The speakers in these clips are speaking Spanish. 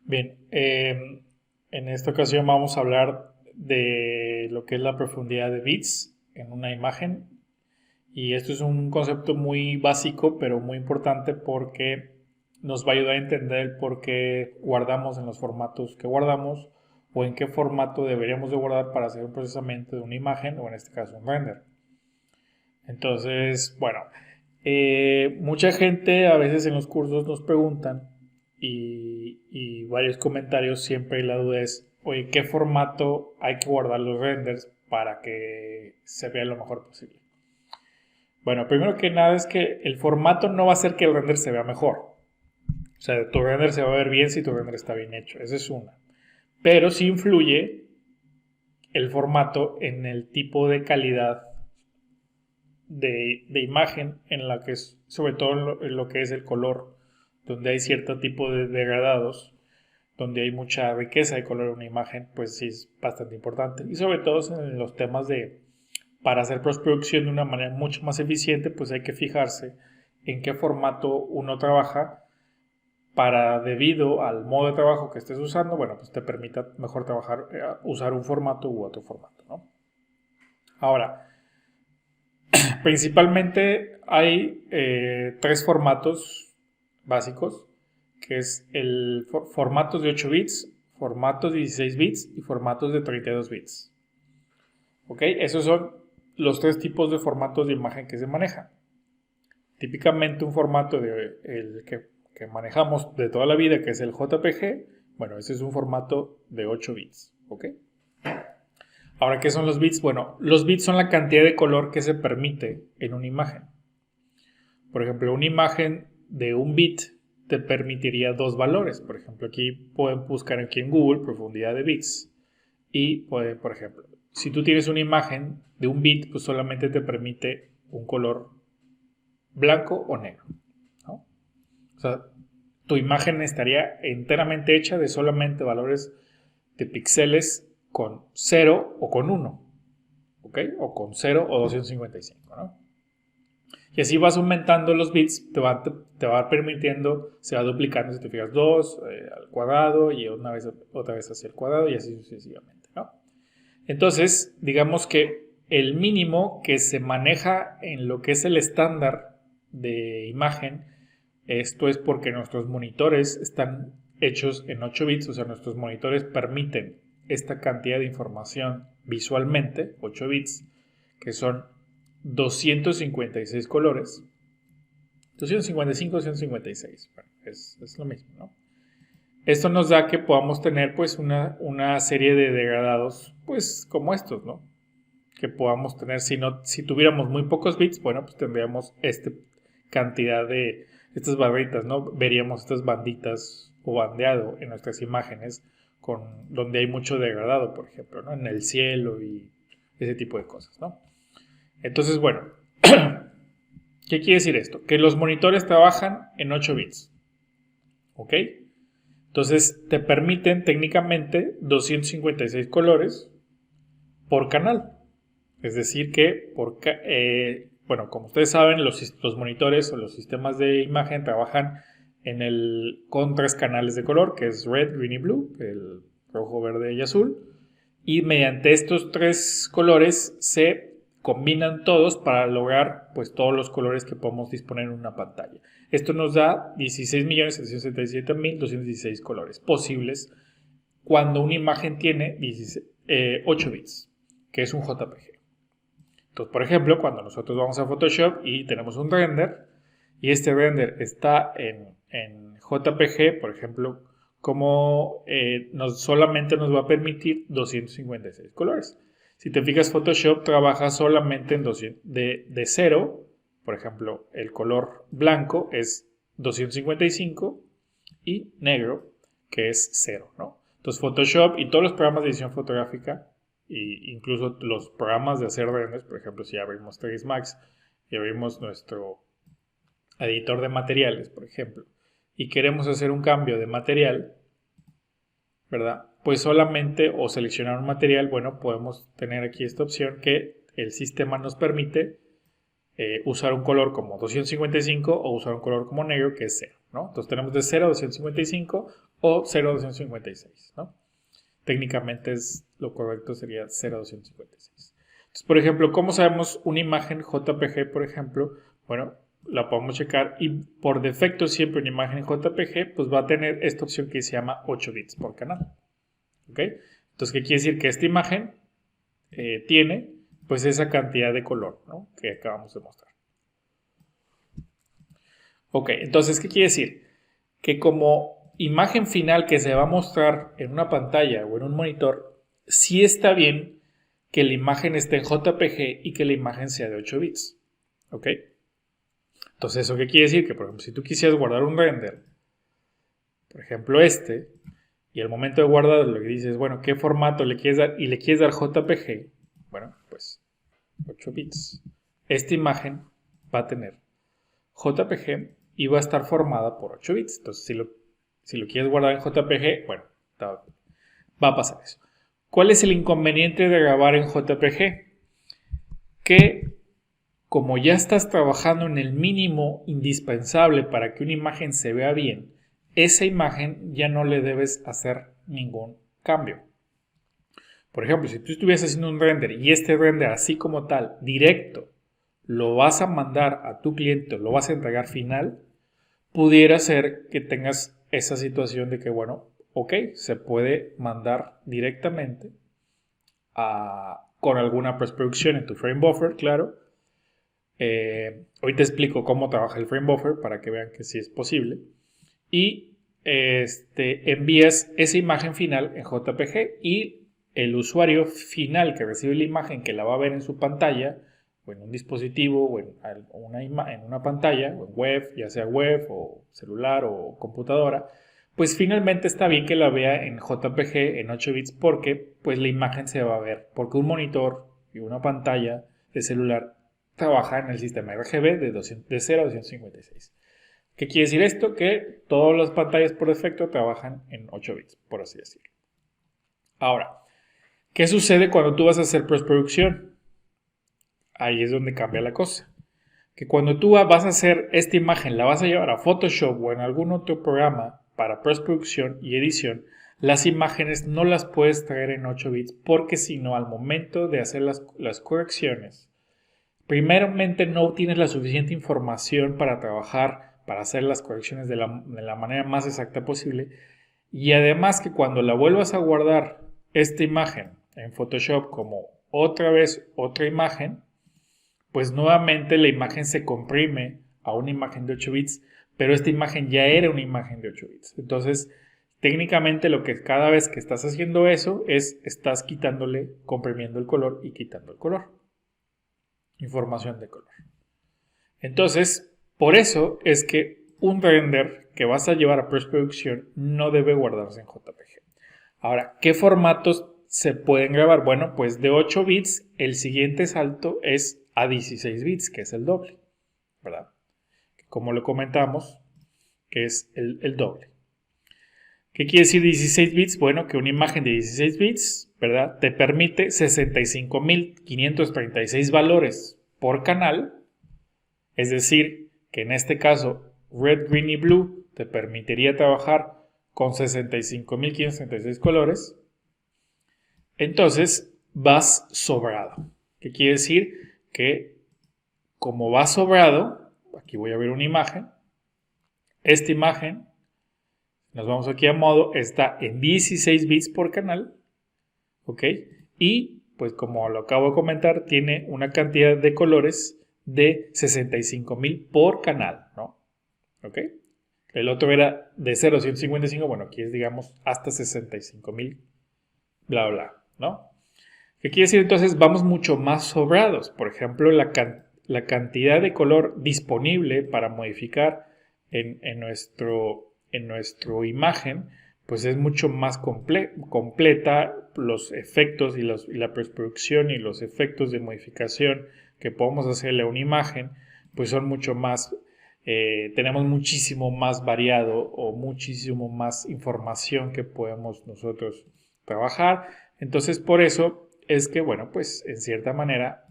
Bien, en esta ocasión vamos a hablar de lo que es la profundidad de bits en una imagen. Y esto es un concepto muy básico, pero muy importante porque nos va a ayudar a entender el por qué guardamos en los formatos que guardamos o en qué formato deberíamos de guardar para hacer un procesamiento de una imagen o en este caso un render. Entonces, bueno, mucha gente a veces en los cursos nos preguntan y varios comentarios siempre la duda es, oye, ¿qué formato hay que guardar los renders para que se vea lo mejor posible? Bueno, primero que nada es que el formato no va a hacer que el render se vea mejor. O sea, tu render se va a ver bien si tu render está bien hecho. Esa es una. Pero sí influye el formato en el tipo de calidad de imagen en la que es, sobre todo en lo que es el color, donde hay cierto tipo de degradados, donde hay mucha riqueza de color en una imagen, pues sí es bastante importante. Y sobre todo en los temas de, para hacer postproducción de una manera mucho más eficiente, pues hay que fijarse en qué formato uno trabaja para, debido al modo de trabajo que estés usando, bueno, pues te permita mejor trabajar, usar un formato u otro formato, ¿no? Ahora, principalmente hay tres formatos básicos, que es el formatos de 8 bits, formatos de 16 bits y formatos de 32 bits. ¿Ok? Esos son los tres tipos de formatos de imagen que se manejan. Típicamente un formato el que manejamos de toda la vida, que es el JPG, bueno, ese es un formato de 8 bits. ¿Ok? Ahora, ¿qué son los bits? Bueno, los bits son la cantidad de color que se permite en una imagen. Por ejemplo, una imagen de un bit te permitiría dos valores. Por ejemplo, aquí pueden buscar aquí en Google profundidad de bits. Y pueden, por ejemplo, si tú tienes una imagen de un bit, pues solamente te permite un color blanco o negro, ¿no? O sea, tu imagen estaría enteramente hecha de solamente valores de píxeles con 0 o con 1, ¿ok? O con 0 o 255, ¿no? Y así vas aumentando los bits, te va permitiendo, se va duplicando, si te fijas, 2 al cuadrado y una vez, otra vez hacia el cuadrado y así sucesivamente, ¿no? Entonces, digamos que el mínimo que se maneja en lo que es el estándar de imagen, esto es porque nuestros monitores están hechos en 8 bits, o sea, nuestros monitores permiten esta cantidad de información visualmente, 8 bits, que son 256 colores. 255, 256. Bueno, es lo mismo, ¿no? Esto nos da que podamos tener pues una serie de degradados pues como estos, ¿no? Que podamos tener, si tuviéramos muy pocos bits, bueno, pues tendríamos esta cantidad de estas barritas, ¿no? Veríamos estas banditas o bandeado en nuestras imágenes donde hay mucho degradado, por ejemplo, ¿no? En el cielo y ese tipo de cosas, ¿no? Entonces, bueno, ¿qué quiere decir esto? Que los monitores trabajan en 8 bits, ¿ok? Entonces te permiten técnicamente 256 colores por canal. Es decir que, bueno, como ustedes saben, los monitores o los sistemas de imagen trabajan con tres canales de color, que es red, green y blue, el rojo, verde y azul. Y mediante estos tres colores se combinan todos para lograr pues todos los colores que podemos disponer en una pantalla. Esto nos da 16.777.216 colores posibles cuando una imagen tiene 8 bits, que es un JPG. Entonces, por ejemplo, cuando nosotros vamos a Photoshop y tenemos un render y este render está en JPG, por ejemplo, como solamente nos va a permitir 256 colores. Si te fijas, Photoshop trabaja solamente en de 0. Por ejemplo, el color blanco es 255 y negro, que es 0, ¿no? Entonces, Photoshop y todos los programas de edición fotográfica, e incluso los programas de hacer renders, por ejemplo, si abrimos 3 Max y abrimos nuestro editor de materiales, por ejemplo, y queremos hacer un cambio de material, ¿verdad? Pues solamente o seleccionar un material, bueno, podemos tener aquí esta opción que el sistema nos permite usar un color como 255 o usar un color como negro que es 0, ¿no? Entonces tenemos de 0 a 255 o 0.256, ¿no? Técnicamente lo correcto sería 0.256. Entonces, por ejemplo, ¿cómo sabemos una imagen JPG, por ejemplo? Bueno, la podemos checar y por defecto siempre una imagen JPG pues va a tener esta opción que se llama 8 bits por canal. ¿Ok? Entonces, ¿qué quiere decir? Que esta imagen tiene pues esa cantidad de color, ¿no? Que acabamos de mostrar. Ok, entonces, ¿qué quiere decir? Que como imagen final que se va a mostrar en una pantalla o en un monitor, sí está bien que la imagen esté en JPG y que la imagen sea de 8 bits. ¿Ok? Entonces, ¿eso qué quiere decir? Que, por ejemplo, si tú quisieras guardar un render, por ejemplo y al momento de guardarlo le dices, bueno, ¿qué formato le quieres dar? Y le quieres dar JPG, bueno, pues 8 bits. Esta imagen va a tener JPG y va a estar formada por 8 bits. Entonces, si lo quieres guardar en JPG, bueno, va a pasar eso. ¿Cuál es el inconveniente de grabar en JPG? Que como ya estás trabajando en el mínimo indispensable para que una imagen se vea bien, esa imagen ya no le debes hacer ningún cambio. Por ejemplo, si tú estuvieras haciendo un render y este render así como tal, directo, lo vas a mandar a tu cliente, lo vas a entregar final, pudiera ser que tengas esa situación de que, bueno, ok, se puede mandar directamente con alguna postproducción en tu frame buffer, claro. Hoy te explico cómo trabaja el frame buffer para que vean que sí es posible. Y envías esa imagen final en JPG y el usuario final que recibe la imagen, que la va a ver en su pantalla o en un dispositivo o en una pantalla o en web, ya sea web o celular o computadora, pues finalmente está bien que la vea en JPG en 8 bits porque pues la imagen se va a ver, porque un monitor y una pantalla de celular trabaja en el sistema RGB de 0 a 256. ¿Qué quiere decir esto? Que todas las pantallas por defecto trabajan en 8 bits, por así decirlo. Ahora, ¿qué sucede cuando tú vas a hacer postproducción? Ahí es donde cambia la cosa. Que cuando tú vas a hacer esta imagen, la vas a llevar a Photoshop o en algún otro programa para postproducción y edición, las imágenes no las puedes traer en 8 bits porque si no, al momento de hacer las correcciones, primeramente no tienes la suficiente información para trabajar, para hacer las correcciones de la manera más exacta posible. Y además que cuando la vuelvas a guardar esta imagen en Photoshop como otra vez otra imagen, pues nuevamente la imagen se comprime a una imagen de 8 bits, pero esta imagen ya era una imagen de 8 bits. Entonces, técnicamente lo que cada vez que estás haciendo eso estás comprimiendo el color y quitando el color. Información de color. Entonces, por eso es que un render que vas a llevar a postproducción no debe guardarse en JPG. Ahora, ¿qué formatos se pueden grabar? Bueno, pues de 8 bits, el siguiente salto es a 16 bits, que es el doble, ¿verdad? Como lo comentamos, que es el doble. ¿Qué quiere decir 16 bits? Bueno, que una imagen de 16 bits, ¿verdad? Te permite 65.536 valores por canal. Es decir, que en este caso, Red, Green y Blue te permitiría trabajar con 65.536 colores. Entonces, vas sobrado. ¿Qué quiere decir? Que como vas sobrado, aquí voy a ver una imagen. Esta imagen, nos vamos aquí a modo, está en 16 bits por canal. ¿Ok? Y, pues como lo acabo de comentar, tiene una cantidad de colores de 65.000 por canal, ¿no? ¿Ok? El otro era de 0 a 155, bueno, aquí es, digamos, hasta 65.000, bla, bla, ¿no? ¿Qué quiere decir? Entonces vamos mucho más sobrados. Por ejemplo, la cantidad de color disponible para modificar en nuestro imagen, pues es mucho más completa. Los efectos y la postproducción y los efectos de modificación que podemos hacerle a una imagen, pues son mucho más, tenemos muchísimo más variado o muchísimo más información que podemos nosotros trabajar. Entonces, por eso es que, bueno, pues en cierta manera,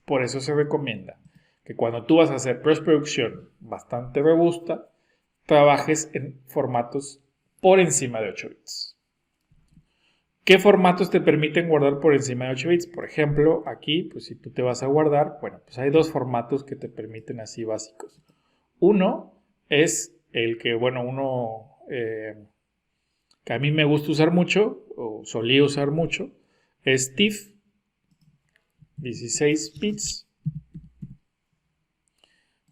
por eso se recomienda que cuando tú vas a hacer postproducción bastante robusta, trabajes en formatos por encima de 8 bits. ¿Qué formatos te permiten guardar por encima de 8 bits? Por ejemplo, aquí, pues si tú te vas a guardar, bueno, pues hay dos formatos que te permiten así básicos. Uno es el que, bueno, que a mí me gusta usar mucho, o solía usar mucho, es TIFF, 16 bits.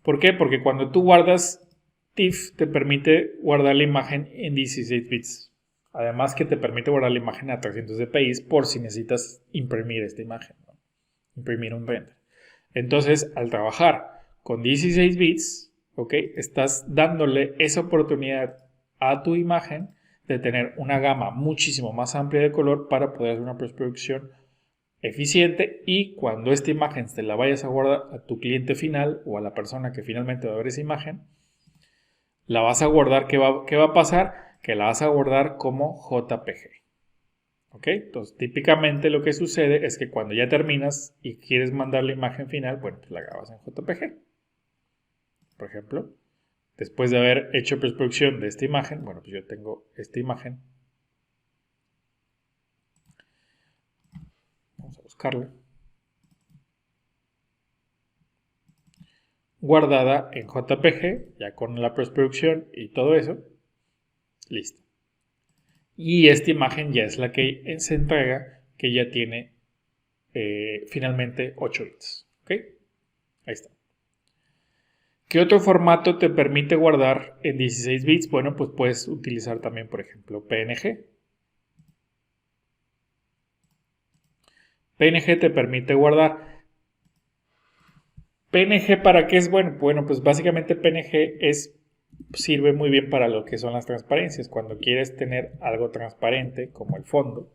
¿Por qué? Porque cuando tú guardas TIFF te permite guardar la imagen en 16 bits. Además que te permite guardar la imagen a 300 dpi por si necesitas imprimir esta imagen, ¿no? Imprimir un render. Entonces, al trabajar con 16 bits, ¿ok? Estás dándole esa oportunidad a tu imagen de tener una gama muchísimo más amplia de color para poder hacer una postproducción eficiente, y cuando esta imagen te la vayas a guardar a tu cliente final o a la persona que finalmente va a ver esa imagen, la vas a guardar. ¿Qué va a pasar? Que la vas a guardar como JPG. ¿Ok? Entonces, típicamente lo que sucede es que cuando ya terminas y quieres mandar la imagen final, bueno, pues la grabas en JPG. Por ejemplo, después de haber hecho postproducción de esta imagen, bueno, pues yo tengo esta imagen. Vamos a buscarla. Guardada en JPG, ya con la postproducción y todo eso. Listo. Y esta imagen ya es la que se entrega, que ya tiene finalmente 8 bits. ¿Ok? Ahí está. ¿Qué otro formato te permite guardar en 16 bits? Bueno, pues puedes utilizar también, por ejemplo, PNG. PNG te permite guardar. ¿PNG para qué es bueno? Bueno, pues básicamente PNG sirve muy bien para lo que son las transparencias, cuando quieres tener algo transparente como el fondo.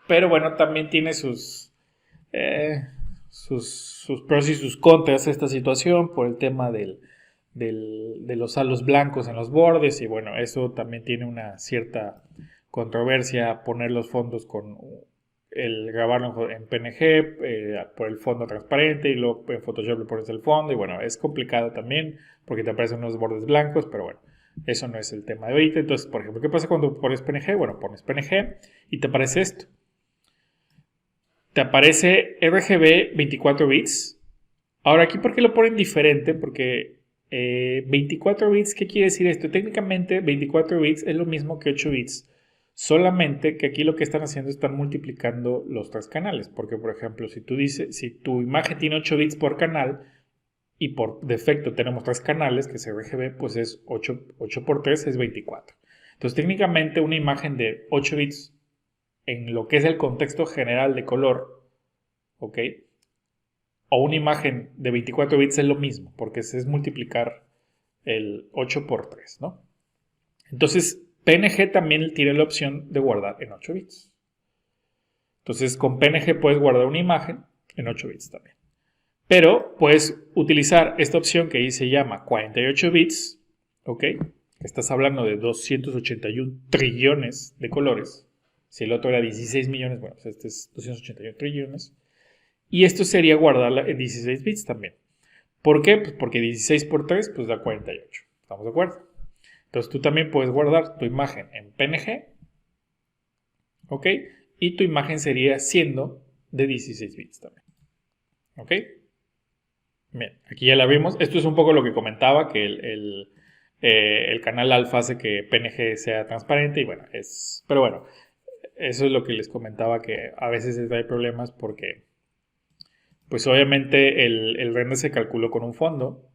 Pero bueno, también tiene sus pros y sus contras esta situación por el tema de los halos blancos en los bordes, y bueno, eso también tiene una cierta controversia, poner los fondos con el grabarlo en PNG por el fondo transparente y luego en Photoshop le pones el fondo, y bueno, es complicado también porque te aparecen unos bordes blancos, pero bueno, eso no es el tema de ahorita. Entonces, por ejemplo, ¿qué pasa cuando pones PNG? Bueno, pones PNG y te aparece esto. Te aparece RGB 24 bits. Ahora, aquí, ¿por qué lo ponen diferente? Porque 24 bits, ¿qué quiere decir esto? Técnicamente, 24 bits es lo mismo que 8 bits. Solamente que aquí lo que están haciendo es están multiplicando los tres canales. Porque, por ejemplo, si tu imagen tiene 8 bits por canal y por defecto tenemos tres canales, que es RGB, pues es 8 por 3 es 24. Entonces, técnicamente, una imagen de 8 bits en lo que es el contexto general de color, ¿ok? O una imagen de 24 bits es lo mismo, porque es multiplicar el 8 por 3, ¿no? Entonces, PNG también tiene la opción de guardar en 8 bits. Entonces, con PNG puedes guardar una imagen en 8 bits también. Pero puedes utilizar esta opción que ahí se llama 48 bits, ¿ok? Estás hablando de 281 trillones de colores. Si el otro era 16 millones, bueno, pues este es 281 trillones. Y esto sería guardarla en 16 bits también. ¿Por qué? Pues porque 16 por 3 pues da 48. ¿Estamos de acuerdo? Entonces tú también puedes guardar tu imagen en PNG. ¿Ok? Y tu imagen sería siendo de 16 bits también. ¿Ok? Bien, aquí ya la vimos. Esto es un poco lo que comentaba, que el canal alfa hace que PNG sea transparente y bueno, pero bueno, eso es lo que les comentaba, que a veces hay problemas porque pues obviamente el render se calculó con un fondo.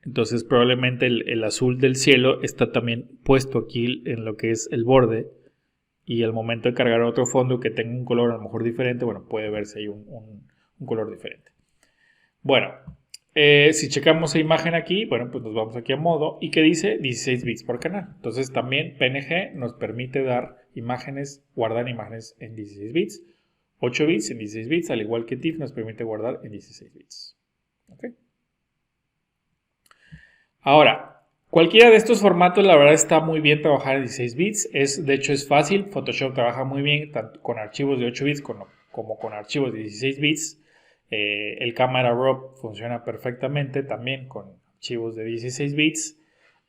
Entonces probablemente el azul del cielo está también puesto aquí en lo que es el borde, y al momento de cargar otro fondo que tenga un color a lo mejor diferente, bueno, puede verse ahí un color diferente. Bueno, si checamos la imagen aquí, bueno, pues nos vamos aquí a modo y que dice 16 bits por canal. Entonces también PNG nos permite dar imágenes, guardar imágenes en 16 bits. 8 bits en 16 bits, al igual que TIFF nos permite guardar en 16 bits. ¿Okay? Ahora, cualquiera de estos formatos, la verdad, está muy bien trabajar en 16 bits. De hecho, es fácil. Photoshop trabaja muy bien tanto con archivos de 8 bits como con archivos de 16 bits. El Camera Raw funciona perfectamente también con archivos de 16 bits.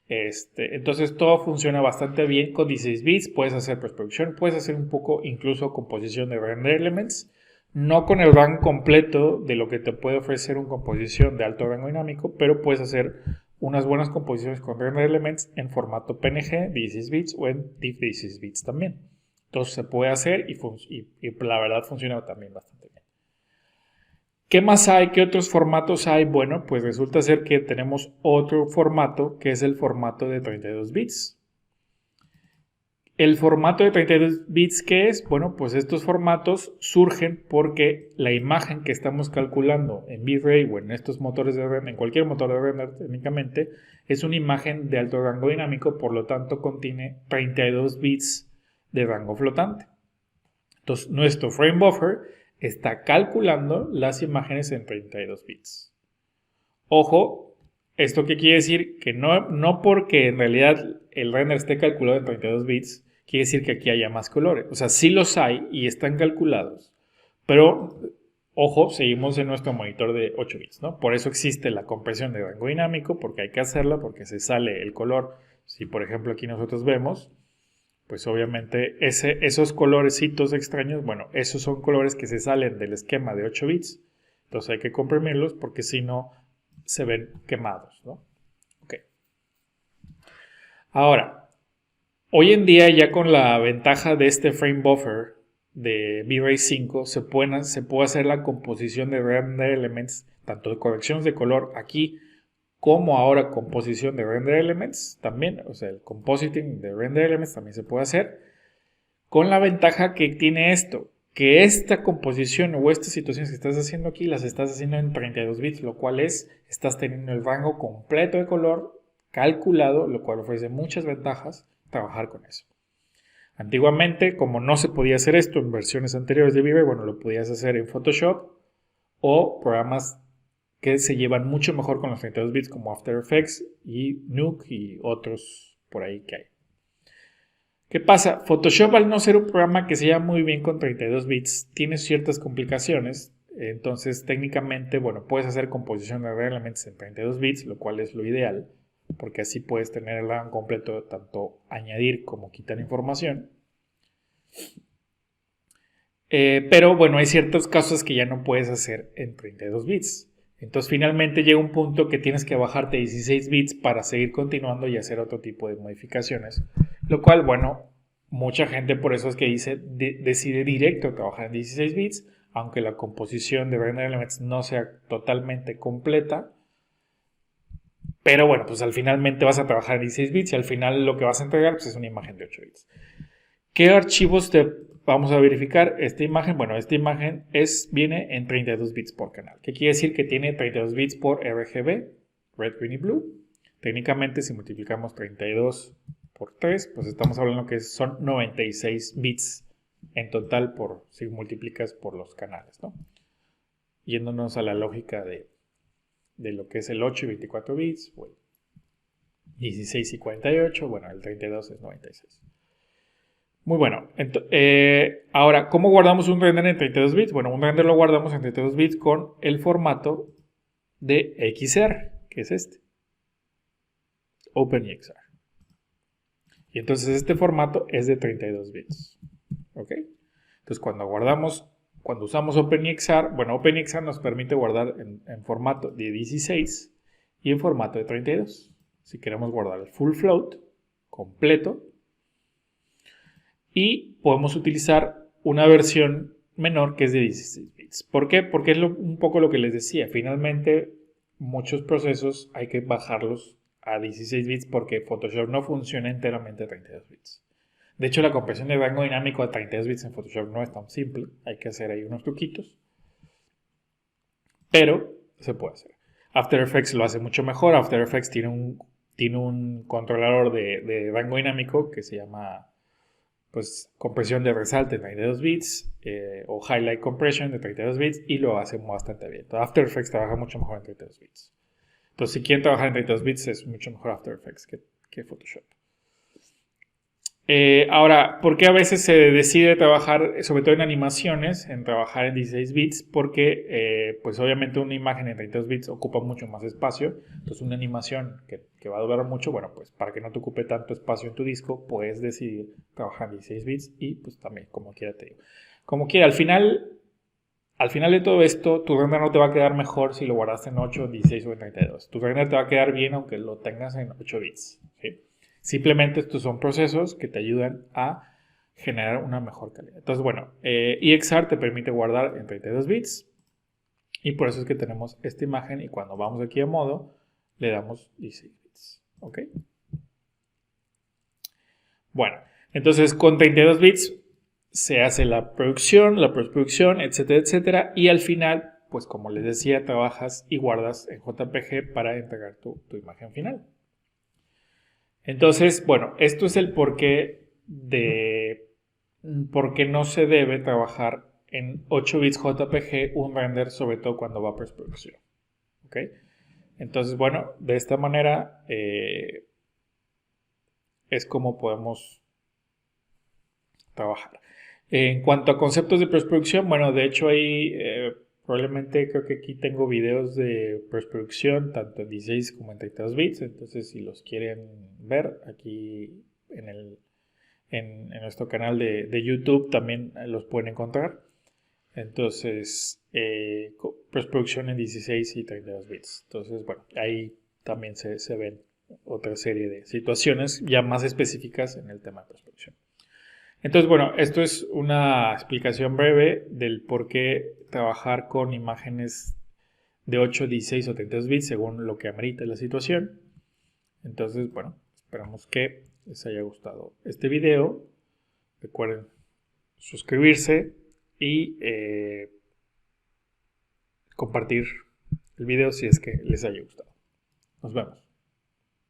Entonces todo funciona bastante bien con 16 bits. Puedes hacer postproducción, puedes hacer un poco incluso composición de render elements. No con el rango completo de lo que te puede ofrecer una composición de alto rango dinámico, pero puedes hacer unas buenas composiciones con render elements en formato PNG 16 bits o en TIFF 16 bits también. Entonces se puede hacer y la verdad funciona también bastante bien. ¿Qué más hay? ¿Qué otros formatos hay? Bueno, pues resulta ser que tenemos otro formato que es el formato de 32 bits. El formato de 32 bits, ¿qué es? Bueno, pues estos formatos surgen porque la imagen que estamos calculando en bitrate o en estos motores de render, en cualquier motor de render técnicamente, es una imagen de alto rango dinámico, por lo tanto contiene 32 bits de rango flotante. Entonces, nuestro frame buffer está calculando las imágenes en 32 bits. Ojo, ¿esto qué quiere decir? Que no porque en realidad el render esté calculado en 32 bits, quiere decir que aquí haya más colores. O sea, sí los hay y están calculados. Pero, ojo, seguimos en nuestro monitor de 8 bits, ¿no? Por eso existe la compresión de rango dinámico, porque hay que hacerla, porque se sale el color. Si, por ejemplo, aquí nosotros vemos, pues obviamente esos colorecitos extraños, bueno, esos son colores que se salen del esquema de 8 bits. Entonces hay que comprimirlos porque si no se ven quemados, ¿no? Ok. Ahora, hoy en día ya con la ventaja de este frame buffer de V-Ray 5 se puede hacer la composición de render elements, tanto de correcciones de color aquí como ahora composición de render elements también, o sea, el compositing de render elements también se puede hacer, con la ventaja que tiene esto, que esta composición o estas situaciones que estás haciendo aquí las estás haciendo en 32 bits, lo cual estás teniendo el rango completo de color calculado, lo cual ofrece muchas ventajas trabajar con eso. Antiguamente, como no se podía hacer esto en versiones anteriores de V-Ray, bueno, lo podías hacer en Photoshop o programas que se llevan mucho mejor con los 32 bits como After Effects y Nuke y otros por ahí que hay. ¿Qué pasa? Photoshop, al no ser un programa que se lleva muy bien con 32 bits, tiene ciertas complicaciones. Entonces, técnicamente, bueno, puedes hacer composición de elementos en 32 bits, lo cual es lo ideal, porque así puedes tener el RAM completo, tanto añadir como quitar información. Pero bueno, hay ciertos casos que ya no puedes hacer en 32 bits. Entonces finalmente llega un punto que tienes que bajarte 16 bits para seguir continuando y hacer otro tipo de modificaciones. Lo cual, bueno, mucha gente por eso es que decide directo trabajar en 16 bits, aunque la composición de render elements no sea totalmente completa. Pero bueno, pues al finalmente vas a trabajar en 16 bits y al final lo que vas a entregar pues, es una imagen de 8 bits. ¿Qué archivos vamos a verificar? Esta imagen, bueno, esta imagen viene en 32 bits por canal. ¿Qué quiere decir? Que tiene 32 bits por RGB, Red, Green y Blue. Técnicamente, si multiplicamos 32 por 3, pues estamos hablando que son 96 bits en total si multiplicas por los canales, ¿no? Yéndonos a la lógica de lo que es el 8 y 24 bits, bueno, 16 y 48, bueno, el 32 es 96. Muy bueno. Ahora, ¿cómo guardamos un render en 32 bits? Bueno, un render lo guardamos en 32 bits con el formato de XR, que es este. OpenEXR. Y entonces este formato es de 32 bits. ¿Ok? Entonces cuando usamos OpenEXR, bueno, OpenEXR nos permite guardar en formato de 16 y en formato de 32. Si queremos guardar el full float completo, y podemos utilizar una versión menor que es de 16 bits. ¿Por qué? Porque es un poco lo que les decía. Finalmente, muchos procesos hay que bajarlos a 16 bits porque Photoshop no funciona enteramente a 32 bits. De hecho, la compresión de rango dinámico a 32 bits en Photoshop no es tan simple. Hay que hacer ahí unos truquitos. Pero se puede hacer. After Effects lo hace mucho mejor. After Effects tiene un controlador de rango dinámico que se llama pues compresión de resalte en 32 bits o highlight compression de 32 bits y lo hace bastante bien. Entonces, After Effects trabaja mucho mejor en 32 bits. Entonces, si quieren trabajar en 32 bits es mucho mejor After Effects que Photoshop. Ahora, ¿por qué a veces se decide trabajar, sobre todo en animaciones, en trabajar en 16 bits? Porque, pues obviamente una imagen en 32 bits ocupa mucho más espacio. Entonces una animación que va a durar mucho, bueno, pues para que no te ocupe tanto espacio en tu disco, puedes decidir trabajar en 16 bits y pues también, como quiera te digo. Como quiera, al final de todo esto, tu render no te va a quedar mejor si lo guardaste en 8, en 16 o en 32. Tu render te va a quedar bien aunque lo tengas en 8 bits. ¿Sí? Simplemente estos son procesos que te ayudan a generar una mejor calidad. Entonces, bueno, EXAR te permite guardar en 32 bits y por eso es que tenemos esta imagen y cuando vamos aquí a modo, le damos 16 bits. ¿Ok? Bueno, entonces con 32 bits se hace la producción, la postproducción, etcétera, etcétera. Y al final, pues como les decía, trabajas y guardas en JPG para entregar tu imagen final. Entonces, bueno, esto es el porqué de por qué no se debe trabajar en 8 bits JPG un render, sobre todo cuando va a postproducción. ¿Ok? Entonces, bueno, de esta manera es como podemos trabajar. En cuanto a conceptos de postproducción, bueno, de hecho hay probablemente creo que aquí tengo videos de postproducción tanto en 16 como en 32 bits, entonces si los quieren ver aquí en nuestro canal de YouTube también los pueden encontrar. Entonces, postproducción en 16 y 32 bits. Entonces, bueno, ahí también se ven otra serie de situaciones ya más específicas en el tema de postproducción. Entonces, bueno, esto es una explicación breve del por qué trabajar con imágenes de 8, 16 o 32 bits según lo que amerita la situación. Entonces, bueno, esperamos que les haya gustado este video. Recuerden suscribirse y compartir el video si es que les haya gustado. Nos vemos.